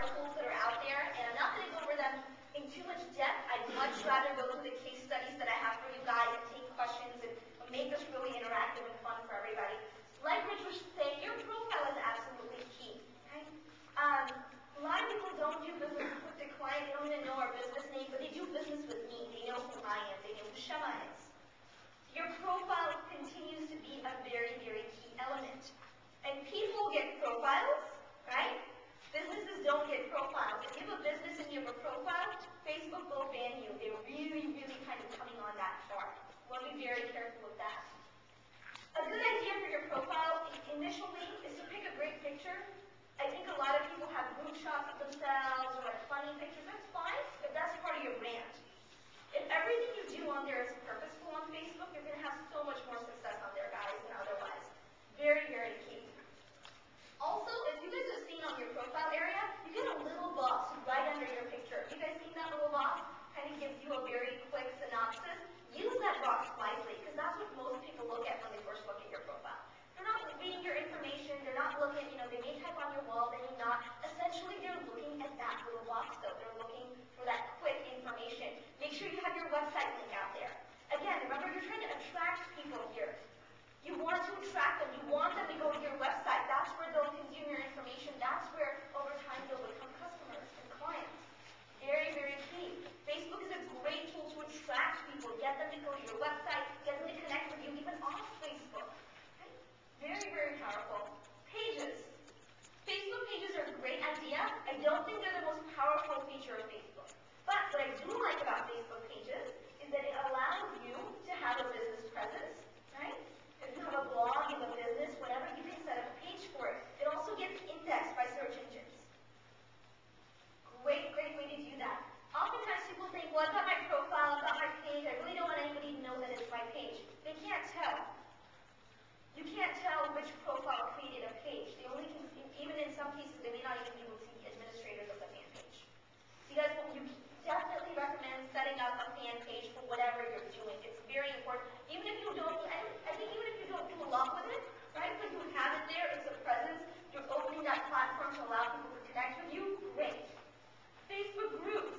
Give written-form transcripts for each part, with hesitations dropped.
tools that are out there, and I'm not going to go over them in too much depth. I'd much rather go through the case studies that I have for you guys and take questions and make this really interactive and fun for everybody. Like Rich was saying, your profile is absolutely key. Okay? A lot of people don't do business with the client. They don't even know our business name, but they do business with me. They know who I am. They know who Shema is. Your profile continues to be a very, very key element. And people get profiles, right? Businesses don't get profiles. If you have a business and you have a profile, Facebook will ban you. They're really, really kind of coming on that far. Want to be very careful with that. A good idea for your profile initially is to pick a great picture. I think a lot of people have group shots of themselves or like funny pictures. That's fine, but that's part of your brand. If everything you do on there is purposeful on Facebook, you're going to have so much more success on there, guys, than otherwise. Very, very key. Also, if you guys have seen on your profile area, you get a little box right under your picture. You guys seen that little box? Kind of gives you a very quick synopsis. Use that box wisely, because that's what most people look at when they first look at your profile. They're not reading your information. They're not looking, they may type on your wall, they may not. Essentially, they're looking at that little box, though. They're looking for that quick information. Make sure you have your website link out there. Again, remember, you're trying to attract people here. You want to attract them. You want them to go to your website. That's where they'll consume your information. That's where, over time, they'll become customers and clients. Very, very key. Facebook is a great tool to attract people. Get them to go to your website. Get them to connect with you, even off Facebook. Okay? Very, very powerful. Pages. Facebook pages are a great idea. I don't think they're the most powerful feature of Facebook. But what I do like about Facebook pages is that it allows you to have a business presence, right? If you have a blog, you have a business, whatever, you can set up a page for it. It also gets indexed by search engines. Great, great way to do that. Oftentimes people think, well, I've got my profile, I've got my page, I really don't want anybody to know that it's my page. They can't tell. You can't tell which profile created a page. They only can, even in some cases, they may not even be able to see the administrators of the fan page. So you definitely recommend setting up a fan page for whatever you're doing. It's very important. Even if you don't, I think even if you don't do a lot with it, right, but you have it there, it's a presence, you're opening that platform to allow people to connect with you, great. Facebook groups.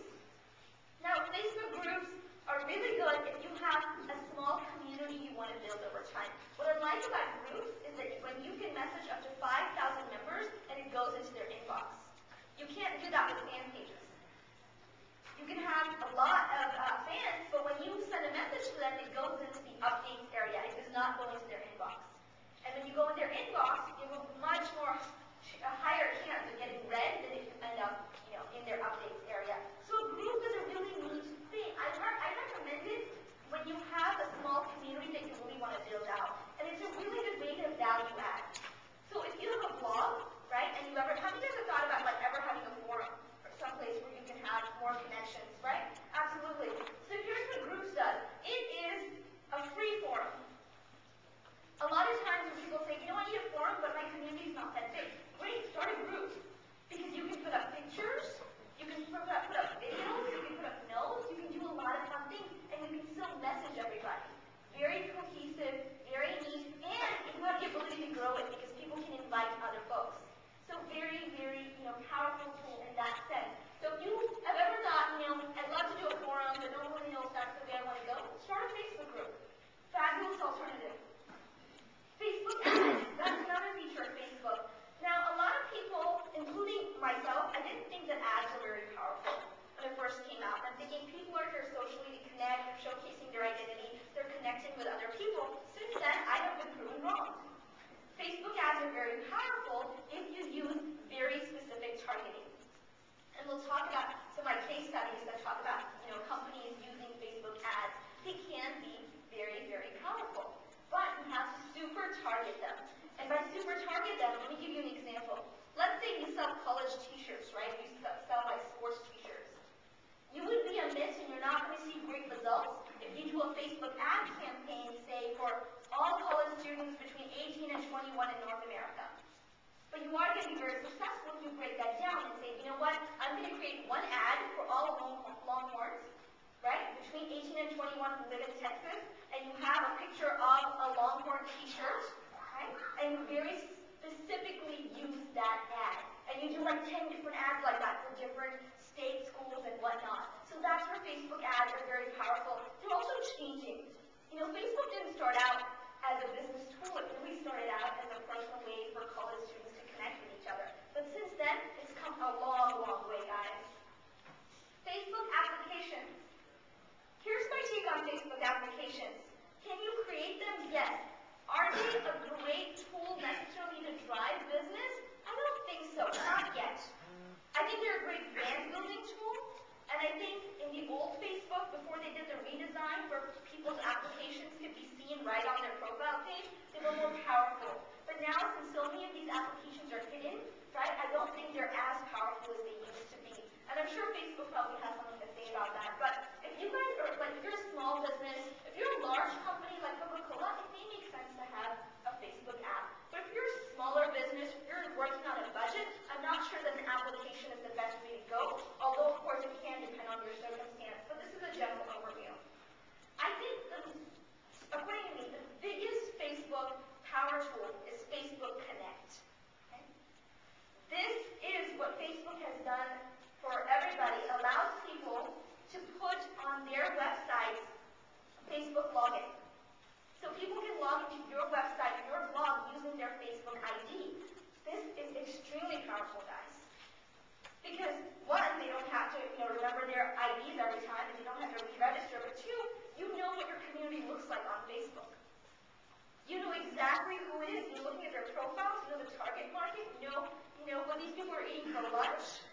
Now, Facebook groups are really good if you have a small community you want to build over time. What I like about groups is that when you can message up to 5,000 members and it goes into their inbox. You can't do that with fan pages. You can have a lot of fans, but when you send a message to them, it goes into the updates area. It does not go into their inbox. And when you go in their inbox, you have a much more, a higher chance of getting read than if you end up, in their updates area. So a group is a really neat thing. I recommend it when you have a small community that you really want to build out. And it's a really good way to value add. So if you have a blog, right, and you ever, how many of you have thought about ever having a forum or someplace where you can have more connections, right? Absolutely. So here's what Groups does. It is a free forum. A lot of times when people say, I need a forum, but my community is not that big. Great, start a group. Because you can put up pictures, you can put up videos, you can put up notes, you can do a lot of fun things, and you can still message everybody. Very cohesive, very neat, and you have the ability to grow it because people can invite other folks. So very, very, powerful tool in that sense. So if you have ever thought, I'd love to do a forum, but don't really know if that's the way I want to go, start a Facebook group. Fabulous alternative. Facebook ads, that's another feature of Facebook. Now, a lot of people, including myself, I didn't think that ads were very powerful when it first came out. I'm thinking people are here socially to connect, they're showcasing their identity, they're connecting with other people. Since then, I have been proven wrong. Facebook ads are very powerful if you use very specific targeting. And we'll talk about some of my case studies that talk about, companies using Facebook ads. They can be very, very powerful. But you have to super target them. And by super target them, let me give you an example. Let's say you sell college t-shirts, right? You sell like sports t-shirts. You would be amiss and you're not going to see great results if you do a Facebook ad campaign, say, for all college students between 18 and 21 in North America. But you are going to be very successful if you break that down and say, you know what, I'm going to create one ad for all Longhorns, right, between 18 and 21 who live in Texas, and you have a picture of a Longhorn t-shirt, right, and you very specifically use that ad. And you do like 10 different ads like that. different state schools and whatnot. So that's where Facebook ads are very powerful. They're also changing. You know, Facebook didn't start out as a business tool. It really started out as a personal way for college students to connect with each other. But since then, it's come a long, long way, guys. Facebook applications. Here's my take on Facebook applications. Can you create them? Yes. Are they a great tool necessarily to drive business? I don't think so. Not yet. I think they're a great brand building tool. And I think in the old Facebook, before they did the redesign, where people's applications could be seen right on their profile page, they were more powerful. But now, since so many of these applications are hidden, right, I don't think they're as powerful as they used to be. And I'm sure Facebook probably has something to say about that. But if you guys are, like, if you're a small business, if you're a large company like Coca-Cola, it may make sense to have a Facebook app. But if you're a smaller business, if you're working on a budget, I'm not sure that an application is the best way to go, although, of course, it can depend on your circumstance. But this is a general overview. I think, according to me, the biggest Facebook power tool is Facebook Connect. Okay? This is what Facebook has done for everybody. It allows people to put on their websites Facebook login. So people can log into your website, your blog, using their Facebook ID. This is extremely powerful, guys. Because, one, they don't have to remember their IDs every time, and they don't have to re-register. But two, you know what your community looks like on Facebook. You know exactly who it is. You're looking at their profiles. You know the target market. You know what these people are eating for lunch.